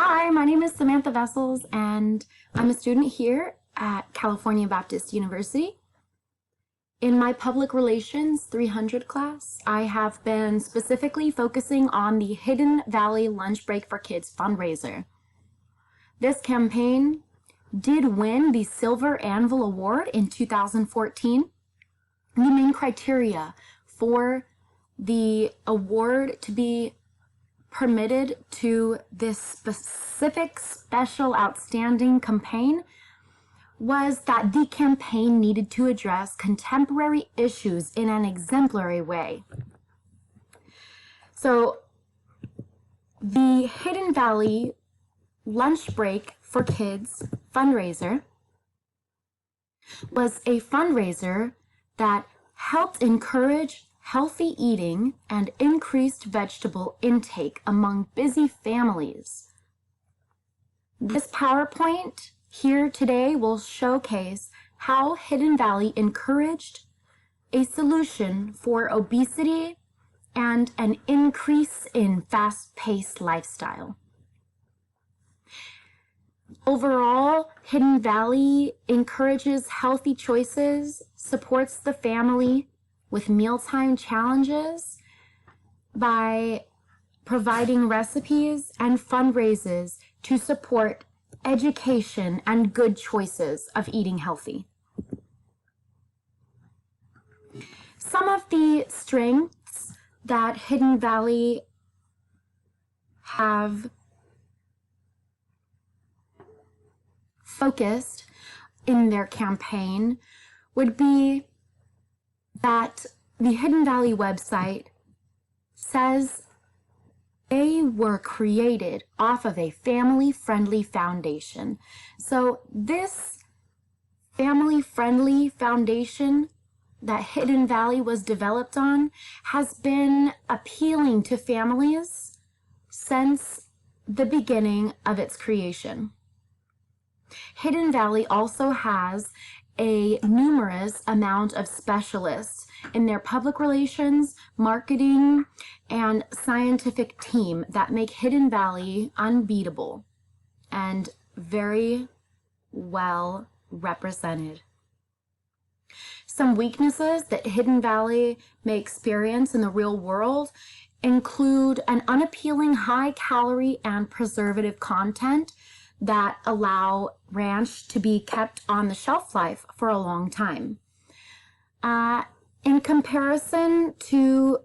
Hi, my name is Samantha Vessels, and I'm a student here at California Baptist University. In my Public Relations 300 class, I have been specifically focusing on the Hidden Valley Lunch Break for Kids fundraiser. This campaign did win the Silver Anvil Award in 2014. The main criteria for the award to be permitted to this specific special outstanding campaign was that the campaign needed to address contemporary issues in an exemplary way. So the Hidden Valley Lunch Break for Kids fundraiser was a fundraiser that helped encourage healthy eating and increased vegetable intake among busy families. This PowerPoint here today will showcase how Hidden Valley encouraged a solution for obesity and an increase in fast-paced lifestyle. Overall, Hidden Valley encourages healthy choices, supports the family with mealtime challenges by providing recipes and fundraisers to support education and good choices of eating healthy. Some of the strengths that Hidden Valley have focused in their campaign would be that the Hidden Valley website says they were created off of a family-friendly foundation. So this family-friendly foundation that Hidden Valley was developed on has been appealing to families since the beginning of its creation. Hidden Valley also has a numerous amount of specialists in their public relations, marketing, and scientific team that make Hidden Valley unbeatable and very well represented. Some weaknesses that Hidden Valley may experience in the real world include an unappealing high-calorie and preservative content that allow ranch to be kept on the shelf life for a long time. In comparison to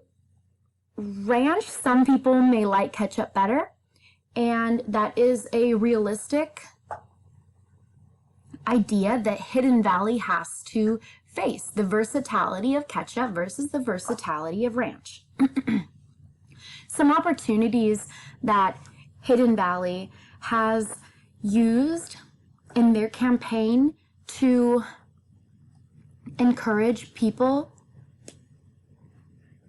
ranch, some people may like ketchup better, and that is a realistic idea that Hidden Valley has to face, the versatility of ketchup versus the versatility of ranch. Some opportunities that Hidden Valley has used in their campaign to encourage people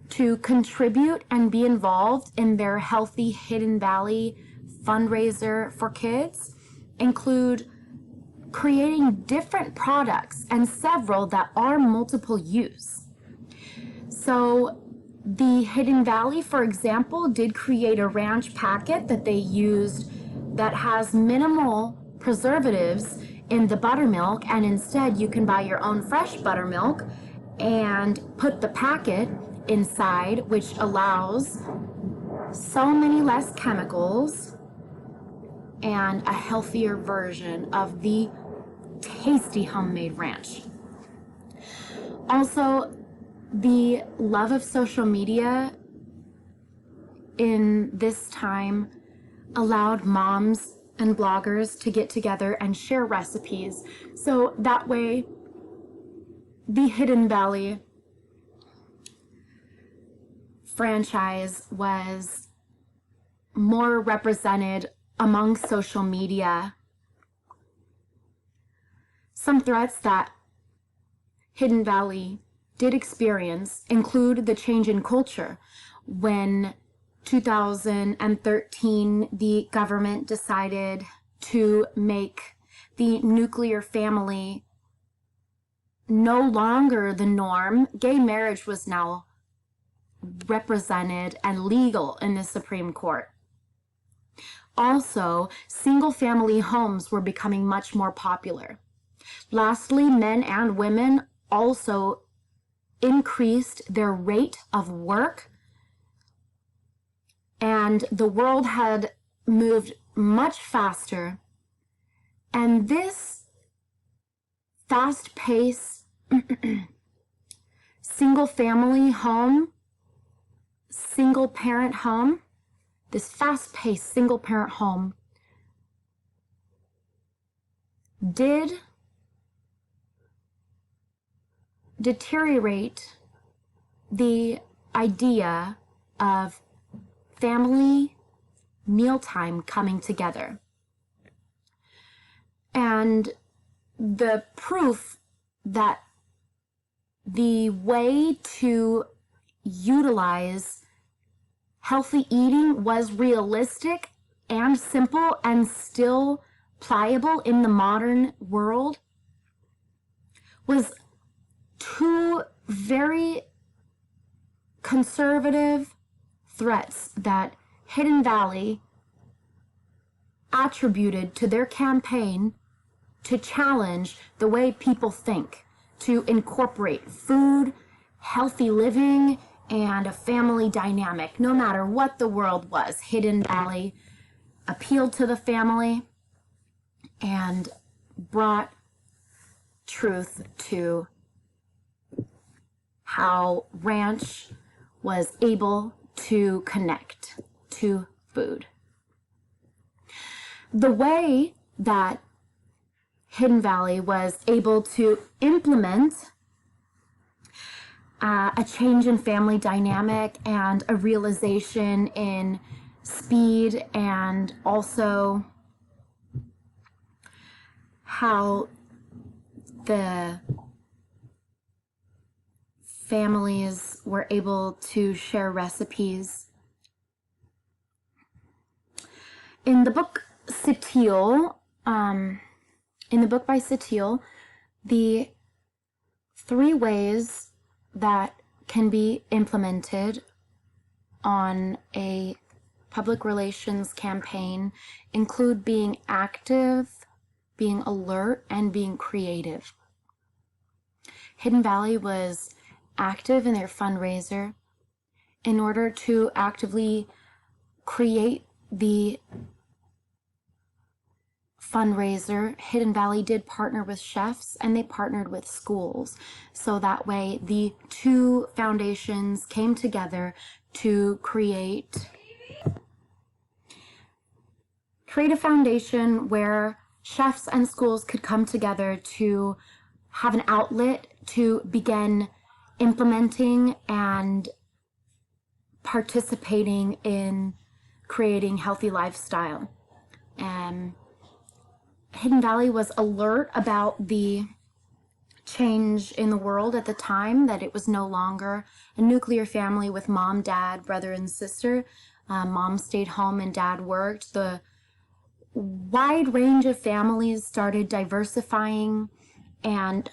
to contribute and be involved in their Healthy Hidden Valley fundraiser for kids include creating different products and several that are multiple use. So the Hidden Valley, for example, did create a ranch packet that they used that has minimal preservatives in the buttermilk, and instead you can buy your own fresh buttermilk and put the packet inside, which allows so many less chemicals and a healthier version of the tasty homemade ranch. Also, the love of social media in this time allowed moms and bloggers to get together and share recipes. So that way, the Hidden Valley franchise was more represented among social media. Some threats that Hidden Valley did experience include the change in culture. When 2013, the government decided to make the nuclear family no longer the norm. Gay marriage was now represented and legal in the Supreme Court. Also, single-family homes were becoming much more popular. Lastly, men and women also increased their rate of work, and the world had moved much faster. And this fast-paced single-family home, single-parent home, this fast-paced single-parent home did deteriorate the idea of family mealtime coming together. And the proof that the way to utilize healthy eating was realistic and simple and still pliable in the modern world was two very conservative threats that Hidden Valley attributed to their campaign to challenge the way people think, to incorporate food, healthy living, and a family dynamic. No matter what the world was, Hidden Valley appealed to the family and brought truth to how ranch was able to connect to food. The way that Hidden Valley was able to implement a change in family dynamic and a realization in speed, and also how the families were able to share recipes. In the book Setil, by Setil, the 3 ways that can be implemented on a public relations campaign include being active, being alert, and being creative. Hidden Valley was active in their fundraiser. In order to actively create the fundraiser, Hidden Valley did partner with chefs, and they partnered with schools. So that way the 2 foundations came together to create a foundation where chefs and schools could come together to have an outlet to begin implementing and participating in creating healthy lifestyle. Hidden Valley was alert about the change in the world at the time, that it was no longer a nuclear family with mom, dad, brother, and sister. Mom stayed home and dad worked. The wide range of families started diversifying, and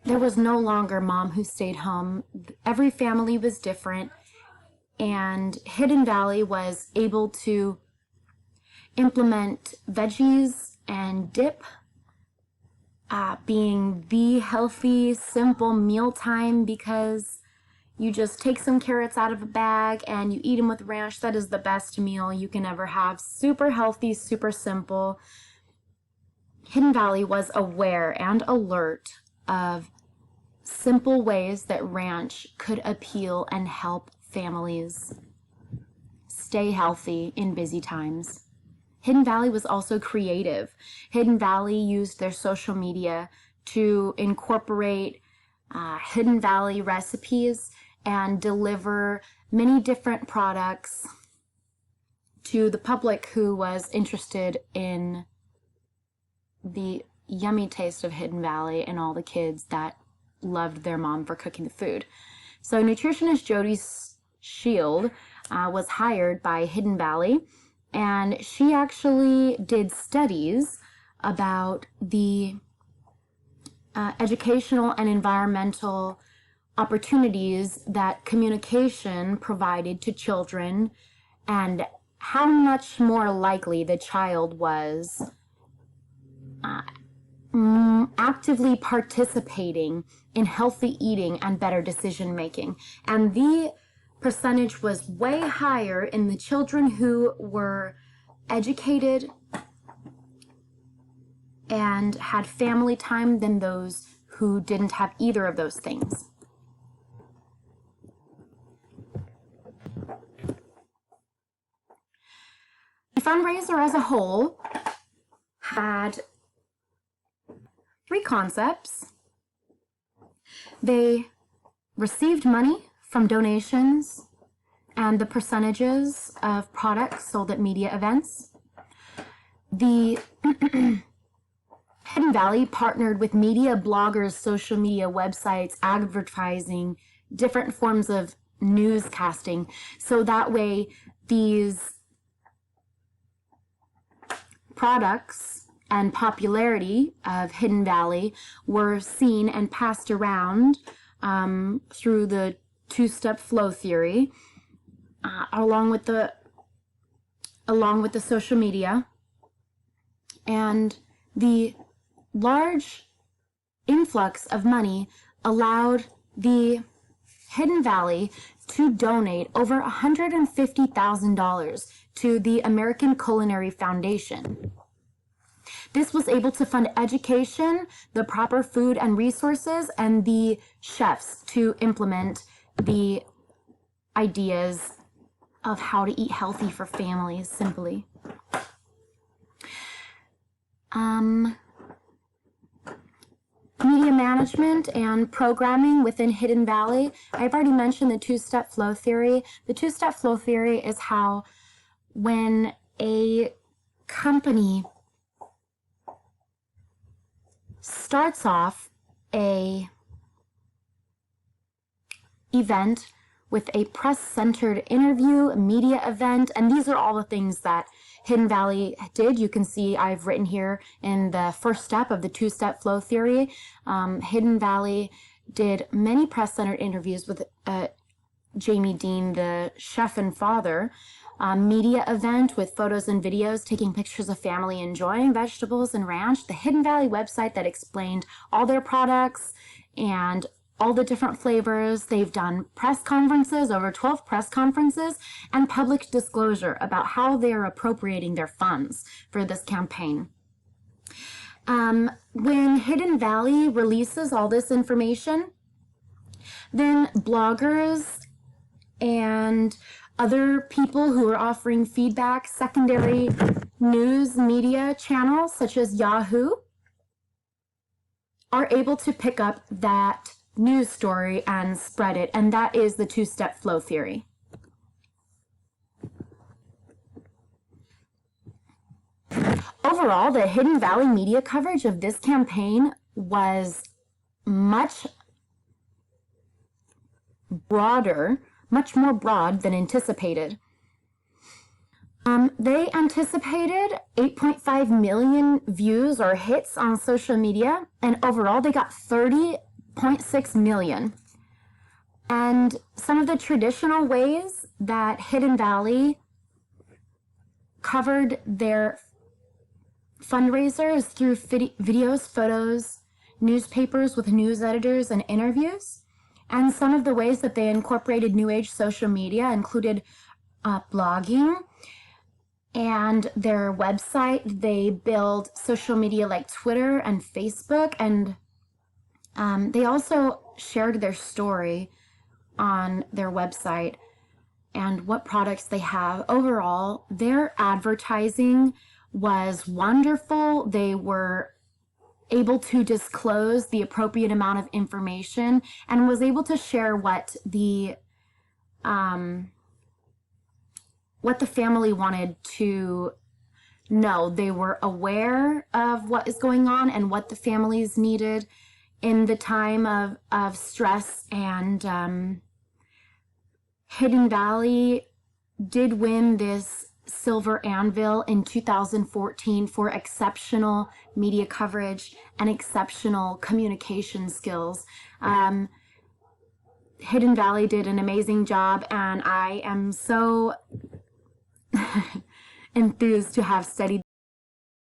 there was no longer mom who stayed home. Every family was different, and Hidden Valley was able to implement veggies and dip being the healthy, simple mealtime, because you just take some carrots out of a bag and you eat them with ranch. That is the best meal you can ever have. Super healthy, super simple. Hidden Valley was aware and alert of simple ways that ranch could appeal and help families stay healthy in busy times. Hidden Valley was also creative. Hidden Valley used their social media to incorporate Hidden Valley recipes and deliver many different products to the public who was interested in the yummy taste of Hidden Valley and all the kids that loved their mom for cooking the food. So nutritionist Jody Shield was hired by Hidden Valley, and she actually did studies about the educational and environmental opportunities that communication provided to children, and how much more likely the child was actively participating in healthy eating and better decision making. And the percentage was way higher in the children who were educated and had family time than those who didn't have either of those things. The fundraiser as a whole had 3 concepts. They received money from donations and the percentages of products sold at media events. The Hidden Valley partnered with media bloggers, social media websites, advertising, different forms of newscasting, so that way these products and popularity of Hidden Valley were seen and passed around through the 2-step flow theory, along with the social media. And the large influx of money allowed the Hidden Valley to donate over $150,000 to the American Culinary Foundation. This was able to fund education, the proper food and resources, and the chefs to implement the ideas of how to eat healthy for families, simply. Media management and programming within Hidden Valley. I've already mentioned the 2-step flow theory. The 2-step flow theory is how when a company starts off a event with a press-centered interview, a media event, and these are all the things that Hidden Valley did. You can see I've written here in the first step of the 2-step flow theory. Hidden Valley did many press-centered interviews with Jamie Dean, the chef and father, media event with photos and videos taking pictures of family enjoying vegetables and ranch, the Hidden Valley website that explained all their products and all the different flavors. They've done press conferences, over 12 press conferences, and public disclosure about how they're appropriating their funds for this campaign. When Hidden Valley releases all this information, then bloggers and other people who are offering feedback, secondary news media channels such as Yahoo, are able to pick up that news story and spread it, and that is the 2-step flow theory. Overall, the Hidden Valley media coverage of this campaign was much more broad than anticipated. They anticipated 8.5 million views or hits on social media, and overall they got 30.6 million. And some of the traditional ways that Hidden Valley covered their fundraiser is through videos, photos, newspapers with news editors, and interviews. And some of the ways that they incorporated New Age social media included blogging and their website. They build social media like Twitter and Facebook, and they also shared their story on their website and what products they have. Overall, their advertising was wonderful. They were able to disclose the appropriate amount of information and was able to share what the family wanted to know. They were aware of what is going on and what the families needed in the time of stress, and Hidden Valley did win this Silver Anvil in 2014 for exceptional media coverage and exceptional communication skills. Hidden Valley did an amazing job, and I am so enthused to have studied